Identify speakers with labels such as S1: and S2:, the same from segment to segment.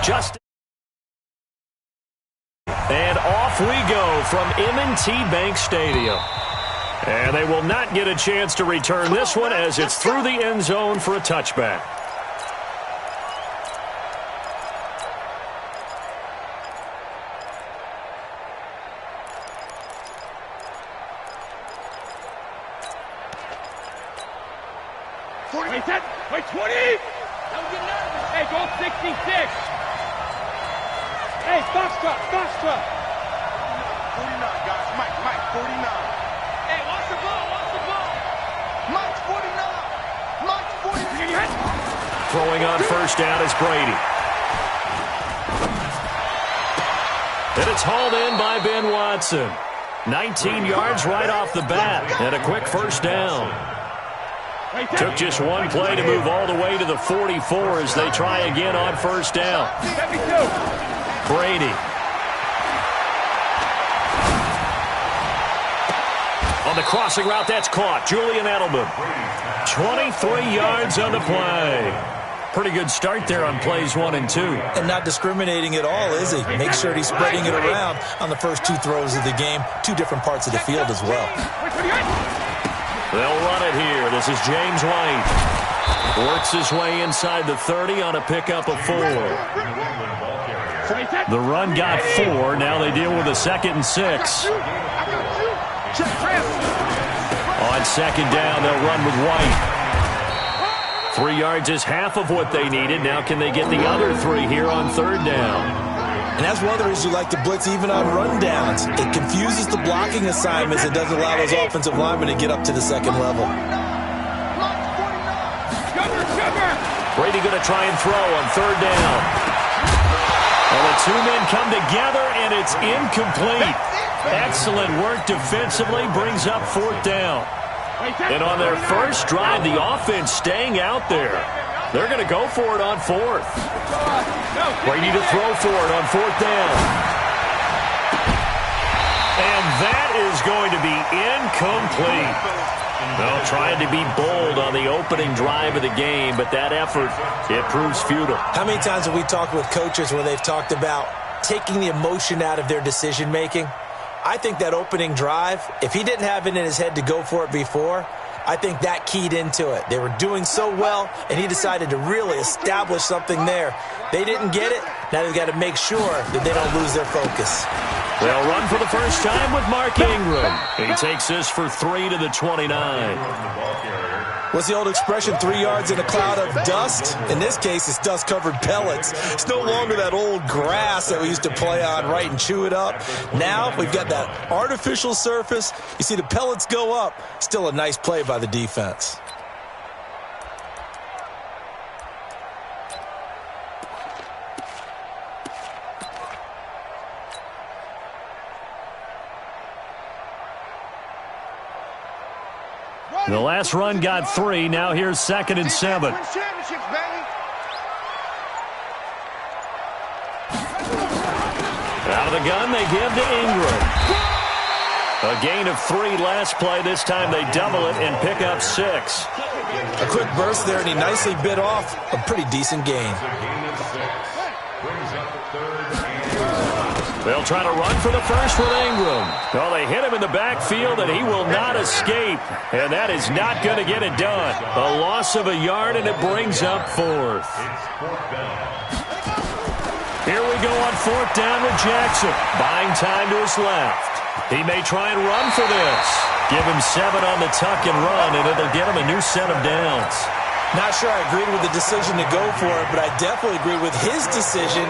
S1: Just and off we go from M&T Bank Stadium. And they will not get a chance to return this one as it's through the end zone for a touchback.
S2: Wait, 10, wait, 20! Hey, go 66! Hey, Foxtrot!
S3: 49, guys. Mike, 49.
S2: Hey, watch the ball!
S3: Mike's 49! Mike's 49!
S1: Throwing on first down is Brady. And it's hauled in by Ben Watson. 19 yards right off the bat, and a quick first down. Took just one play to move all the way to the 44 as they try again on first down. Brady. On the crossing route, that's caught. Julian Edelman. 23 yards on the play. Pretty good start there on plays 1 and 2.
S4: And not discriminating at all, is he? Make sure he's spreading it around on the first 2 throws of the game. 2 different parts of the field as well.
S1: They'll run it here. This is James White. Works his way inside the 30 on a pickup of 4. The run got 4. Now they deal with a 2nd and 6. On second down, they'll run with White. 3 yards is half of what they needed. Now can they get the other 3 here on third down?
S4: And that's one of the reasons you like to blitz even on rundowns. It confuses the blocking assignments. It doesn't allow those offensive linemen to get up to the second level.
S1: Brady going to try and throw on third down. And the 2 men come together, and it's incomplete. Excellent work defensively, brings up 4th down. And on their first drive, the offense staying out there. They're going to go for it on 4th. Brady to throw for it on 4th down. And that is going to be incomplete. Well, trying to be bold on the opening drive of the game, but that effort, it proves futile.
S4: How many times have we talked with coaches where they've talked about taking the emotion out of their decision-making? I think that opening drive, if he didn't have it in his head to go for it before, I think that keyed into it. They were doing so well, and he decided to really establish something there. They didn't get it. Now they've got to make sure that they don't lose their focus.
S1: They'll run for the first time with Mark Ingram. He takes this for 3 to the 29.
S4: What's the old expression, 3 yards in a cloud of dust? In this case, it's dust-covered pellets. It's no longer that old grass that we used to play on, right, and chew it up. Now we've got that artificial surface. You see the pellets go up. Still a nice play by the defense.
S1: The last run got 3. Now here's 2nd and 7.
S3: Out
S1: of the gun, they give to Ingram. A gain of 3 last play. This time they double it and pick up 6.
S4: A quick burst there, and he nicely bit off a pretty decent gain.
S1: They'll try to run for the first with Ingram. Well, they hit him in the backfield, and he will not escape. And that is not going to get it done. A loss of a yard, and it brings up 4th. Here we go on 4th down with Jackson. Buying time to his left. He may try and run for this. Give him 7 on the tuck and run, and it'll get him a new set of downs.
S4: Not sure I agreed with the decision to go for it, but I definitely agreed with his decision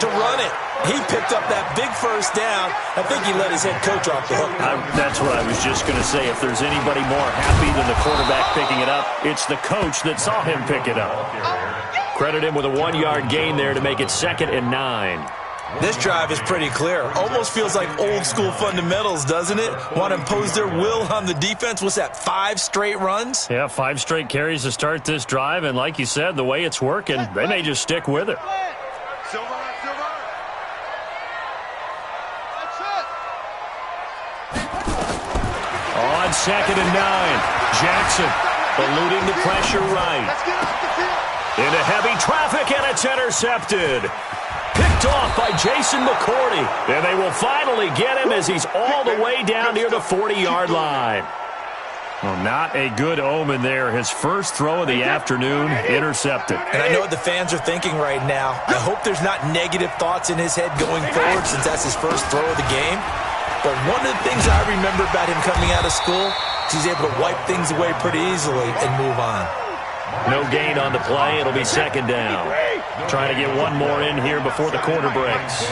S4: to run it. He picked up that big first down. I think he let his head coach off the hook.
S1: That's what I was just going to say. If there's anybody more happy than the quarterback picking it up, it's the coach that saw him pick it up. Credit him with a 1-yard gain there to make it 2nd and 9.
S4: This drive is pretty clear. Almost feels like old-school fundamentals, doesn't it? Want to impose their will on the defense. What's that, 5 straight runs?
S1: Yeah, 5 straight carries to start this drive. And like you said, the way it's working, they may just stick with it. On 2nd and 9, Jackson eluding the pressure right. Into heavy traffic, and it's intercepted. picked off by Jason McCourty. And they will finally get him as he's all the way down near the 40-yard line. Well, not a good omen there. His first throw of the afternoon intercepted.
S4: And I know what the fans are thinking right now. I hope there's not negative thoughts in his head going forward since that's his first throw of the game. But one of the things I remember about him coming out of school is he's able to wipe things away pretty easily and move on.
S1: No gain on the play. It'll be second down. Trying to get one more in here before the quarter breaks.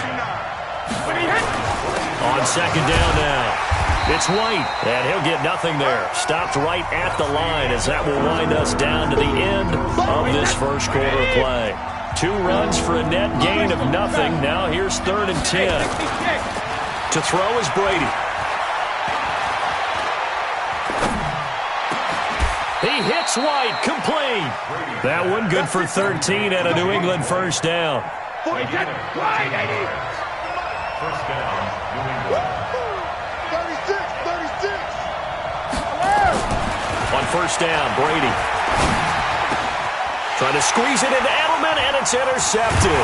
S1: On second down now. It's White, and he'll get nothing there. Stopped right at the line as that will wind us down to the end of this first quarter play. 2 runs for a net gain of nothing. Now here's 3rd and 10. To throw is Brady. He hits White, complete. That one good for 13 and a New England first down.
S2: First down, New England.
S3: 36.
S1: On first down, Brady. Trying to squeeze it into Edelman, and it's intercepted.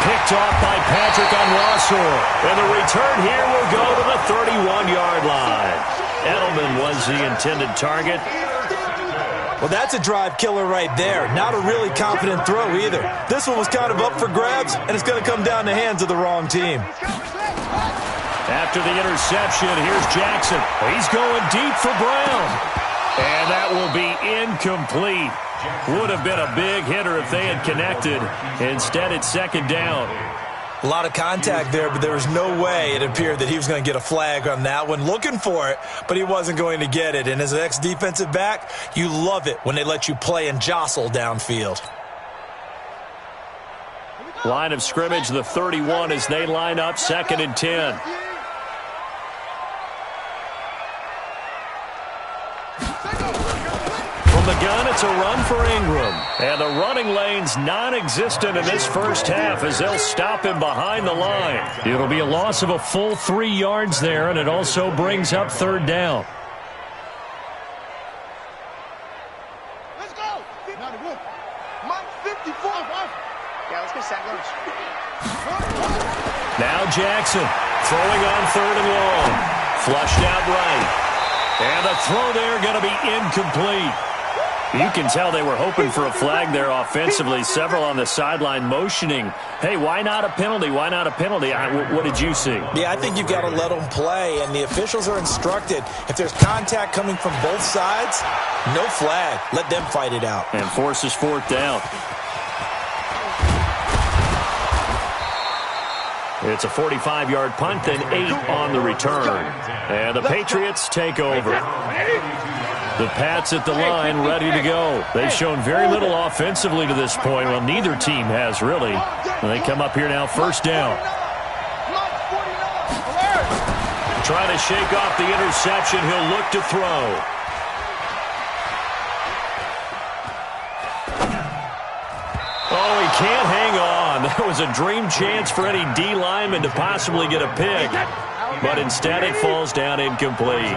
S1: Picked off by Patrick on Rossor. And the return here will go to the 31-yard line. Edelman was the intended target.
S4: Well, that's a drive killer right there. Not a really confident throw either. This one was kind of up for grabs, and it's going to come down the hands of the wrong team.
S1: After the interception, here's Jackson. He's going deep for Brown. And that will be incomplete. Would have been a big hitter if they had connected. Instead, it's second down.
S4: A lot of contact there, but there was no way it appeared that he was going to get a flag on that one. Looking for it, but he wasn't going to get it. And as an ex-defensive back, you love it when they let you play and jostle downfield.
S1: Line of scrimmage, the 31 as they line up, 2nd and 10. From the gun, it's a run for Ingram. And the running lane's non-existent in this first half as they'll stop him behind the line. It'll be a loss of a full 3 yards there, and it also brings up 3rd down.
S3: Let's go. Mike 54. Yeah, let's get sack lunch.
S1: Now Jackson throwing on 3rd and long. Flushed out right. And the throw there going to be incomplete. You can tell they were hoping for a flag there offensively. Several on the sideline motioning, hey, why not a penalty? Why not a penalty? What did you see?
S4: Yeah, I think you've got to let them play, and the officials are instructed. If there's contact coming from both sides, no flag. Let them fight it out.
S1: And forces 4th down. It's a 45-yard punt and 8 on the return. And the Patriots take over. The Pats at the line ready to go. They've shown very little offensively to this point. Well, neither team has really. And they come up here now, first down. Trying to shake off the interception. He'll look to throw. Oh, he can't hang on. That was a dream chance for any D lineman to possibly get a pick. But instead it falls down incomplete.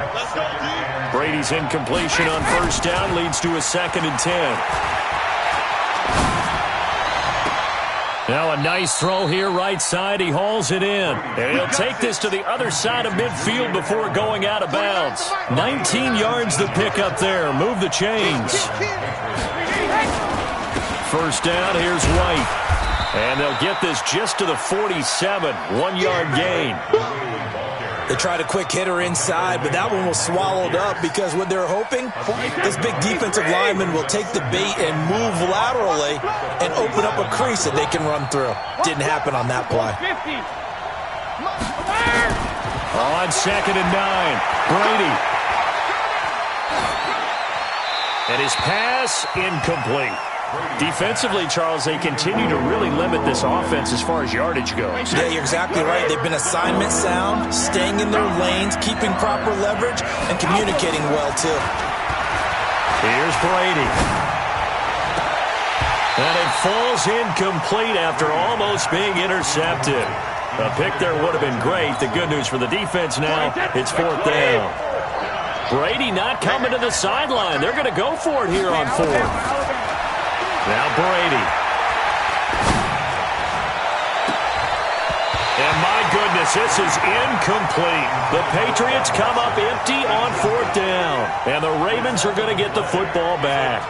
S1: Brady's incompletion on first down leads to a 2nd and 10. Now a nice throw here right side. He hauls it in. And he'll take this to the other side of midfield before going out of bounds. 19 yards the pick up there. Move the chains. First down, here's White. And they'll get this just to the 47. 1-yard gain.
S4: They tried a quick hitter inside, but that one was swallowed up because what they're hoping, this big defensive lineman will take the bait and move laterally and open up a crease that they can run through. Didn't happen on that play.
S1: On 2nd and 9, Brady. And his pass incomplete. Defensively, Charles, they continue to really limit this offense as far as yardage goes.
S4: Yeah, you're exactly right. They've been assignment sound, staying in their lanes, keeping proper leverage, and communicating well, too.
S1: Here's Brady. And it falls incomplete after almost being intercepted. A pick there would have been great. The good news for the defense now, it's 4th down. Brady not coming to the sideline. They're going to go for it here on 4th. Now Brady. goodness, this is incomplete. The Patriots come up empty on 4th down, and the Ravens are going to get the football back.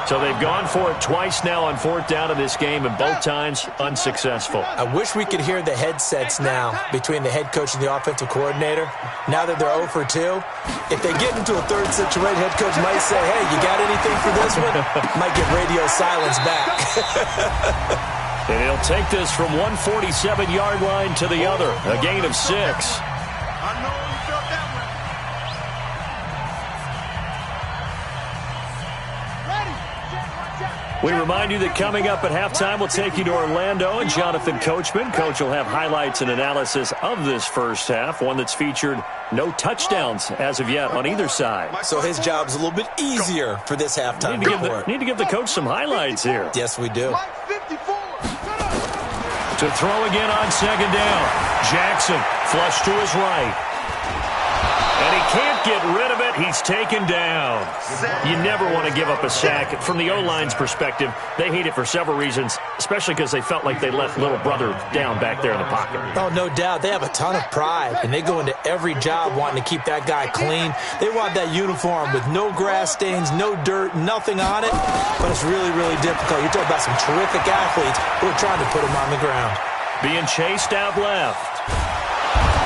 S1: So they've gone for it twice now on 4th down in this game, and both times unsuccessful.
S4: I wish we could hear the headsets now between the head coach and the offensive coordinator. Now that they're 0 for 2, if they get into a third situation, head coach might say, hey, you got anything for this one? Might get radio silence back.
S1: And he'll take this from 147-yard line to the other, a gain of 6.
S3: I know you felt that one.
S1: We remind you that coming up at halftime, we'll take you to Orlando and Jonathan Coachman. Coach will have highlights and analysis of this first half, one that's featured no touchdowns as of yet on either side.
S4: So his job's a little bit easier for this halftime report.
S1: Need to give the coach some highlights here.
S4: Yes, we do.
S1: To throw again on 2nd down. Jackson flush to his right. And he can't get rid of it. He's taken down. You never want to give up a sack. From the O-line's perspective, they hate it for several reasons, especially because they felt like they left little brother down back there in the pocket.
S4: Oh, no doubt. They have a ton of pride, and they go into every job wanting to keep that guy clean. They want that uniform with no grass stains, no dirt, nothing on it. But it's really, really difficult. You're talking about some terrific athletes who are trying to put him on the ground.
S1: Being chased out left.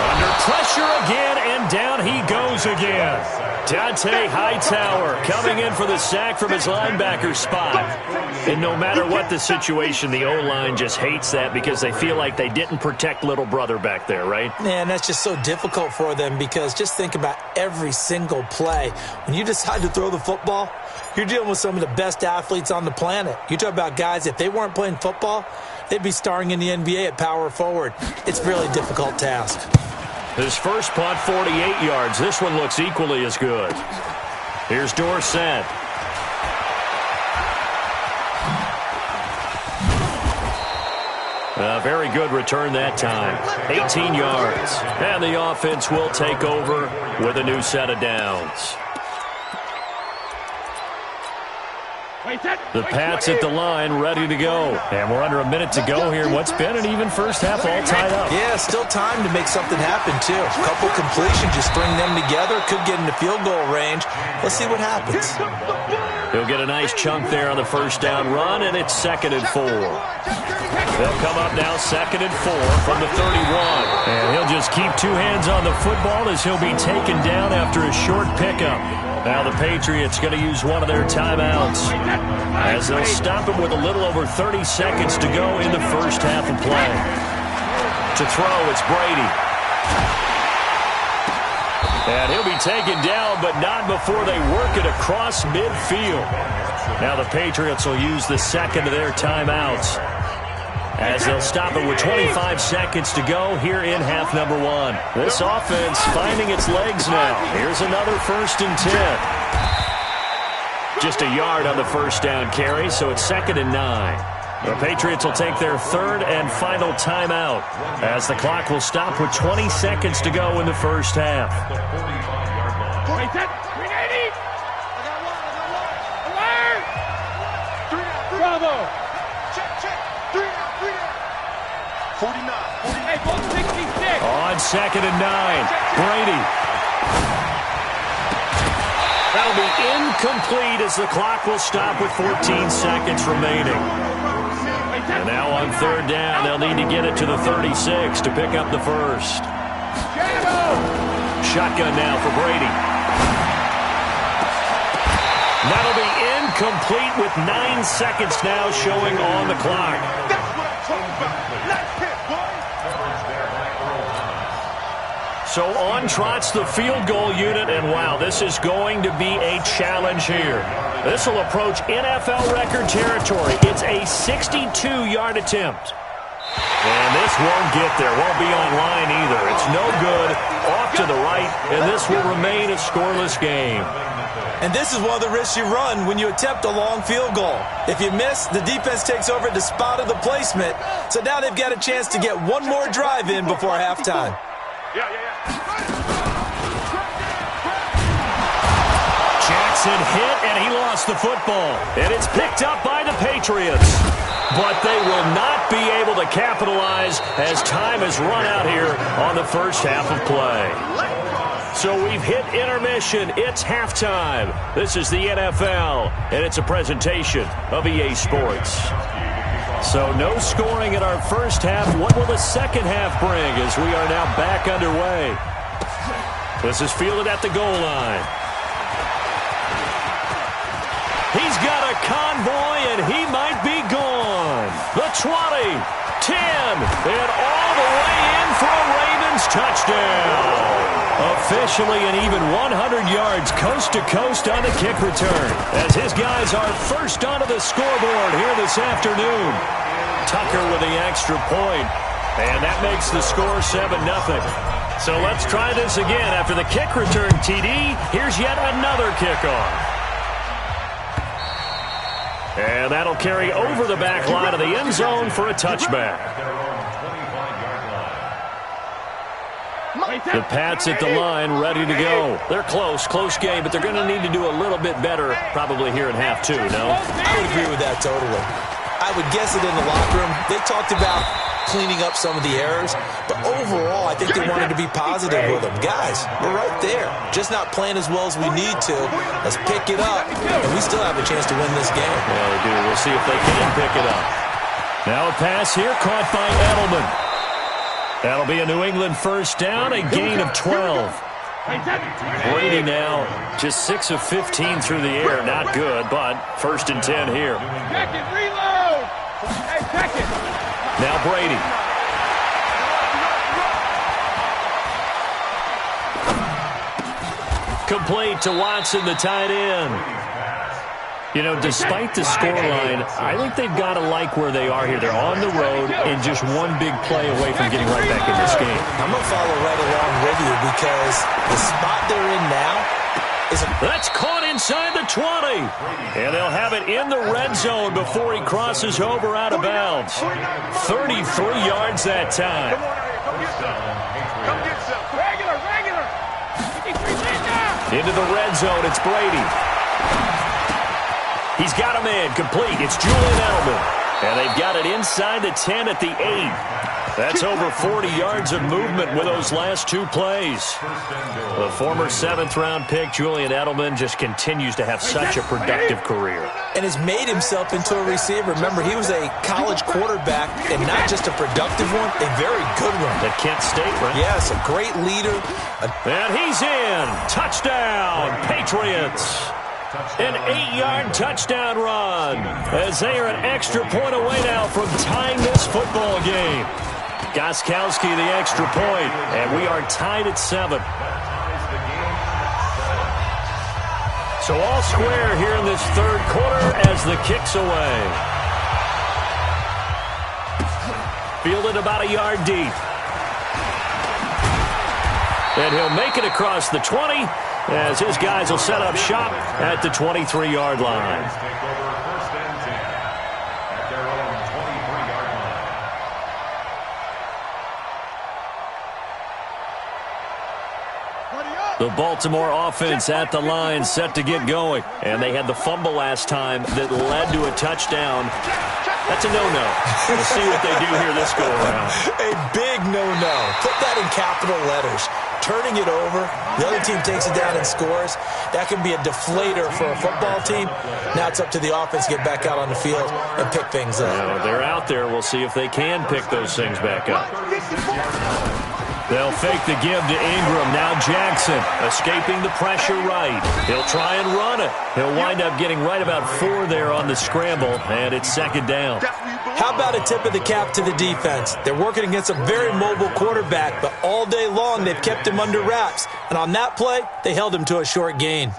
S1: Under pressure again, and down he goes again. Dante Hightower coming in for the sack from his linebacker spot. And no matter what the situation, the O-line just hates that because they feel like they didn't protect little brother back there, right?
S4: Man, that's just so difficult for them because just think about every single play. When you decide to throw the football, you're dealing with some of the best athletes on the planet. You talk about guys, if they weren't playing football, they'd be starring in the NBA at power forward. It's a really difficult task.
S1: His first punt, 48 yards. This one looks equally as good. Here's Dorsett. A very good return that time. 18 yards. And the offense will take over with a new set of downs. The Pats at the line, ready to go. And we're under a minute to go here. What's been an even first half all tied up.
S4: Yeah, still time to make something happen, too. A couple completions, you string them together, could get into field goal range. Let's see what happens.
S1: He'll get a nice chunk there on the first down run, and it's 2nd and 4. They'll come up now 2nd and 4 from the 31. And he'll just keep two hands on the football as he'll be taken down after a short pickup. Now the Patriots going to use one of their timeouts as they'll stop him with a little over 30 seconds to go in the first half of play. To throw, it's Brady. And he'll be taken down, but not before they work it across midfield. Now the Patriots will use the second of their timeouts as they'll stop it with 25 seconds to go here in half number 1. This offense finding its legs now. Here's another 1st and 10. Just a yard on the first down carry, so it's 2nd and 9. The Patriots will take their 3rd and final timeout as the clock will stop with 20 seconds to go in the first half.
S3: Bravo! Check, check. 49. Hey, 166.
S1: On 2nd and 9, Brady. That'll be incomplete as the clock will stop with 14 seconds remaining. And now on 3rd down, they'll need to get it to the 36 to pick up the first. Shotgun now for Brady. That'll be incomplete with 9 seconds now showing on the clock.
S3: That's what I'm talking about. Nice hit, boy.
S1: So on trots the field goal unit, and wow, this is going to be a challenge here. This will approach NFL record territory. It's a 62-yard attempt. And this won't get there, won't be online either. It's no good, off to the right, and this will remain a scoreless game.
S4: And this is one of the risks you run when you attempt a long field goal. If you miss, the defense takes over at the spot of the placement. So now they've got a chance to get one more drive in before halftime.
S1: Jackson hit, and he lost the football. And it's picked up by the Patriots. But they will not be able to capitalize as time has run out here on the first half of play. So we've hit intermission. It's halftime. This is the NFL, and it's a presentation of EA Sports. So no scoring in our first half. What will the second half bring as we are now back underway? This is fielded at the goal line. He's got a convoy, and he might be gone. The 20, 10, and all the way in for a Ravens touchdown. Officially an even 100 yards coast to coast on the kick return, as his guys are first onto the scoreboard here this afternoon. Tucker with the extra point, and that makes the score 7-0. So let's try this again. After the kick return, TD, here's yet another kickoff. And that'll carry over the back line of the end zone for a touchback. The Pats at the line, ready to go. They're close game, but they're going to need to do a little bit better probably here in half two, no?
S4: I would agree with that totally. I would guess it in the locker room. They talked about cleaning up some of the errors, but overall, I think they wanted to be positive with them. Guys, we're right there. Just not playing as well as we need to. Let's pick it up, and we still have a chance to win this game.
S1: Yeah, we do. We'll see if they can pick it up. Now a pass here caught by Edelman. That'll be a New England first down, a gain of 12. Brady now just 6 of 15 through the air. Not good, but first and 10 here.
S3: Check it, reload. Hey, check it.
S1: Now Brady. Complete to Watson, the tight end. You know, despite the scoreline, I think they've got to like where they are here. They're on the road and just one big play away from getting right back in this game.
S4: I'm going to follow right along with you because the spot they're in now is
S1: that's caught inside the 20. And they'll have it in the red zone before he crosses over out of bounds. 33 yards that time.
S3: Come get some. Regular.
S1: Into the red zone, it's Brady. He's got a man complete. It's Julian Edelman. And they've got it inside the 10 at the 8. That's over 40 yards of movement with those last two plays. The former 7th-round pick, Julian Edelman, just continues to have such a productive career.
S4: And has made himself into a receiver. Remember, he was a college quarterback, and not just a productive one, a very good one.
S1: At Kent State, right?
S4: Yes, a great leader.
S1: And he's in. Touchdown, Patriots. An 8-yard touchdown run as they are an extra point away now from tying this football game. Gostkowski the extra point, and we are tied at 7. So all square here in this third quarter as the kick's away. Fielded about a yard deep. And he'll make it across the 20 as his guys will set up shop at the 23-yard line. The Baltimore offense at the line set to get going. And they had the fumble last time that led to a touchdown. That's a no-no. We'll see what they do here this go-around.
S4: A big no-no. Put that in capital letters. Turning it over, the other team takes it down and scores. That can be a deflator for a football team. Now it's up to the offense to get back out on the field and pick things up.
S1: Well, they're out there. We'll see if they can pick those things back up. They'll fake the give to Ingram. Now Jackson escaping the pressure right. He'll try and run it. He'll wind up getting right about 4 there on the scramble, and it's second down.
S4: How about a tip of the cap to the defense? They're working against a very mobile quarterback, but all day long they've kept him under wraps. And on that play, they held him to a short gain.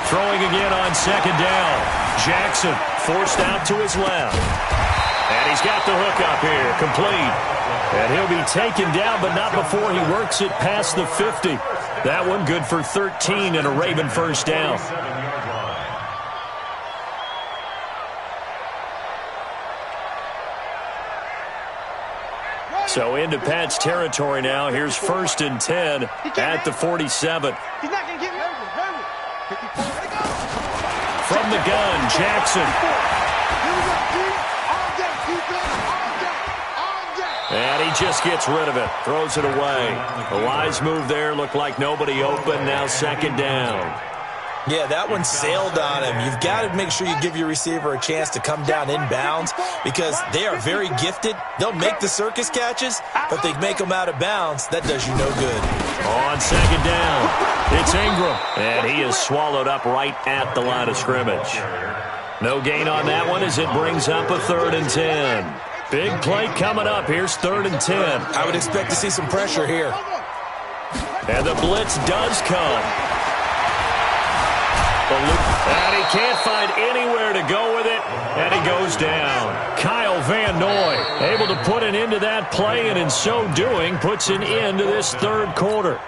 S1: Throwing again on second down. Jackson forced out to his left. And he's got the hook up here, complete. And he'll be taken down, but not before he works it past the 50. That one good for 13 and a Raven first down. So into Pat's territory now. Here's first and 10 at the 47.
S3: He's not going to get me.
S1: From the gun, Jackson. And he just gets rid of it. Throws it away. A wise move there. Looked like nobody open. Now second down.
S4: Yeah, that one sailed on him. You've got to make sure you give your receiver a chance to come down inbounds because they are very gifted. They'll make the circus catches, but they make them out of bounds. That does you no good.
S1: On second down, it's Ingram. And he is swallowed up right at the line of scrimmage. No gain on that one as it brings up a 3rd and 10. Big play coming up. Here's 3rd and 10.
S4: I would expect to see some pressure here.
S1: And the blitz does come. And he can't find anywhere to go with it, and he goes down. Kyle Van Noy able to put an end to that play, and in so doing, puts an end to this 3rd quarter.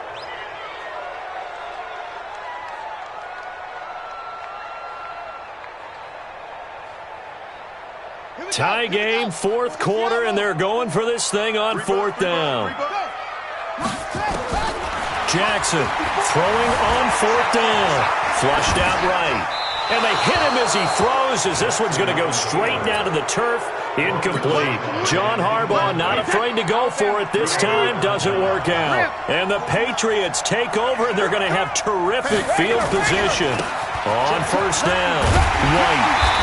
S1: Tie game, 4th quarter, and they're going for this thing on 4th down. Jackson throwing on 4th down. Flushed out right. And they hit him as he throws, as this one's going to go straight down to the turf. Incomplete. John Harbaugh not afraid to go for it this time. Doesn't work out. And the Patriots take over, and they're going to have terrific field position. On 1st down, White.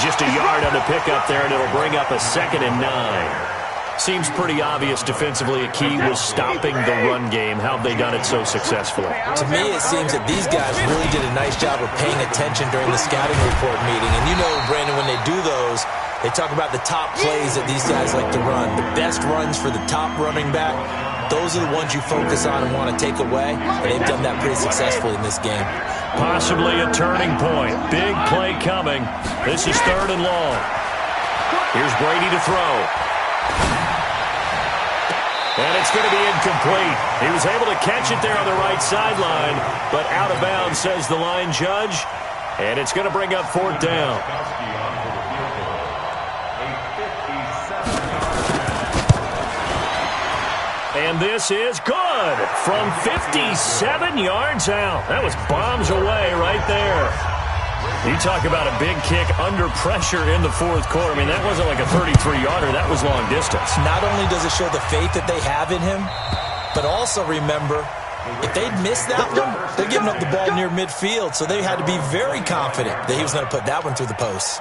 S1: Just a yard on the pickup there, and it'll bring up a 2nd and 9. Seems pretty obvious defensively a key was stopping the run game. How have they done it so successfully?
S4: To me, it seems that these guys really did a nice job of paying attention during the scouting report meeting. And you know, Brandon, when they do those, they talk about the top plays that these guys like to run. The best runs for the top running back, those are the ones you focus on and want to take away. And they've done that pretty successfully in this game.
S1: Possibly a turning point. Big play coming. This is 3rd and long. Here's Brady to throw. And it's going to be incomplete. He was able to catch it there on the right sideline, but out of bounds, says the line judge. And it's going to bring up 4th down. And this is good from 57 yards out. That was bombs away right there. You talk about a big kick under pressure in the 4th quarter. I mean, that wasn't like a 33-yarder. That was long distance.
S4: Not only does it show the faith that they have in him, but also remember, if they'd missed that one, they're giving up the ball near midfield, so they had to be very confident that he was going to put that one through the posts.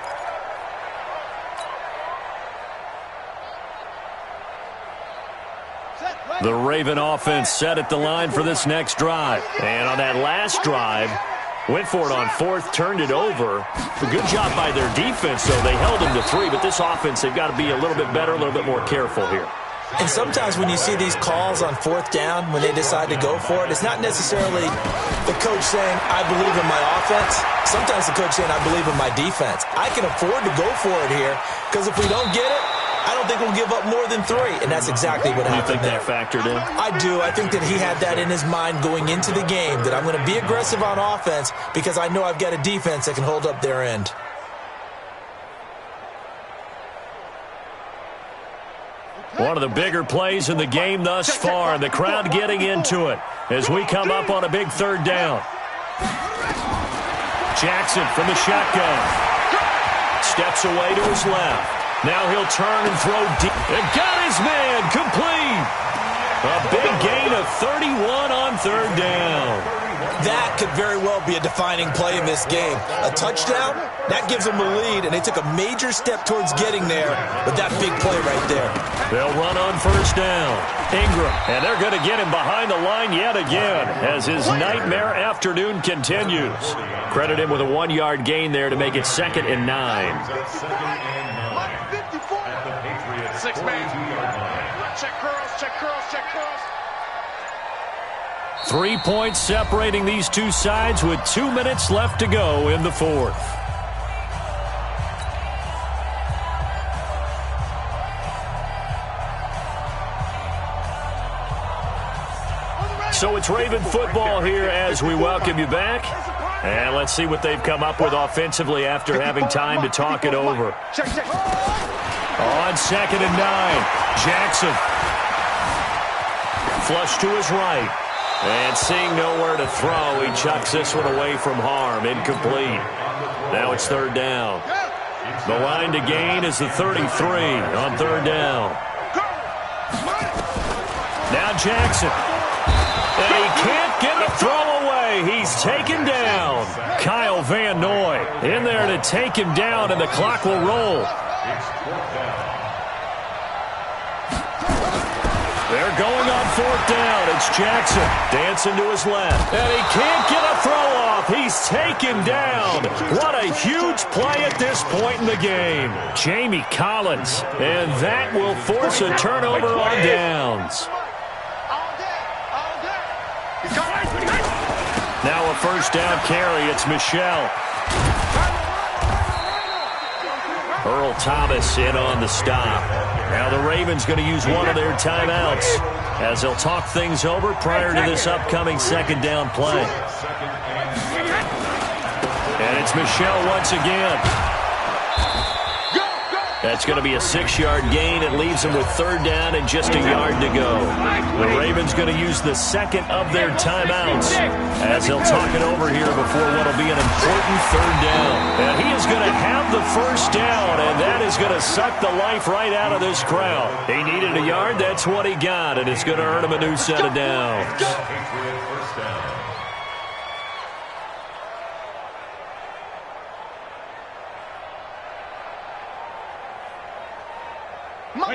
S1: The Raven offense set at the line for this next drive. And on that last drive, went for it on 4th, turned it over. A good job by their defense, though. They held them to 3, but this offense, they've got to be a little bit better, a little bit more careful here.
S4: And sometimes when you see these calls on 4th down, when they decide to go for it, it's not necessarily the coach saying, I believe in my offense. Sometimes the coach saying, I believe in my defense. I can afford to go for it here, because if we don't get it, I don't think we'll give up more than 3, and that's exactly what happened there.
S1: You think that factored in?
S4: I do. I think that he had that in his mind going into the game, that I'm going to be aggressive on offense because I know I've got a defense that can hold up their end.
S1: One of the bigger plays in the game thus far, and the crowd getting into it as we come up on a big 3rd down. Jackson from the shotgun. Steps away to his left. Now he'll turn and throw deep. And got his man complete. A big gain of 31 on 3rd down.
S4: That could very well be a defining play in this game. A touchdown, that gives them a lead, and they took a major step towards getting there with that big play right there.
S1: They'll run on 1st down. Ingram, and they're going to get him behind the line yet again as his nightmare afternoon continues. Credit him with a 1-yard gain there to make it 2nd and 9.
S3: 6-man. Check curls, check curls, check curls.
S1: 3 points separating these two sides with 2 minutes left to go in the 4th. So it's Raven football here as we welcome you back. And let's see what they've come up with offensively after having time to talk it over. On 2nd and 9, Jackson. Flush to his right. And seeing nowhere to throw, he chucks this one away from harm. Incomplete. Now it's third down. The line to gain is the 33 on third down. Now Jackson. And he can't get a throw away. He's taken down. Kyle Van Noy in there to take him down, and the clock will roll. They're going on fourth down. It's Jackson dancing to his left. And he can't get a throw off. He's taken down. What a huge play at this point in the game. Jamie Collins. And that will force a turnover on downs. Now a first down carry. It's Michelle. Earl Thomas in on the stop. Now the Ravens going to use one of their timeouts as they'll talk things over prior to this upcoming second down play. And it's Michelle once again. That's going to be a 6-yard gain. It leaves them with third down and just a yard to go. The Ravens going to use the second of their timeouts as they'll talk it over here before what will be an important third down. And he is going to have the first down, and that is going to suck the life right out of this crowd. He needed a yard. That's what he got, and it's going to earn him a new set of downs.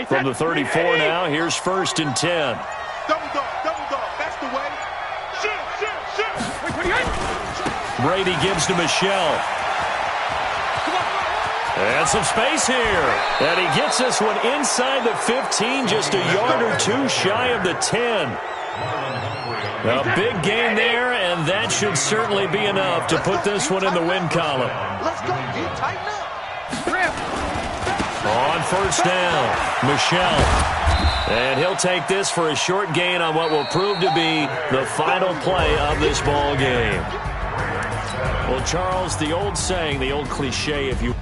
S1: From the 34 now, here's first and 10.
S3: Double dog, that's the way. Shoot.
S1: Brady gives to Michelle. And some space here. And he gets this one inside the 15, just a yard or two shy of the 10. A big gain there, and that should certainly be enough to put this one in the win column.
S3: Let's go, tighten up.
S1: On first down, Michelle. And he'll take this for a short gain on what will prove to be the final play of this ball game. Well, Charles, the old saying, the old cliche, if you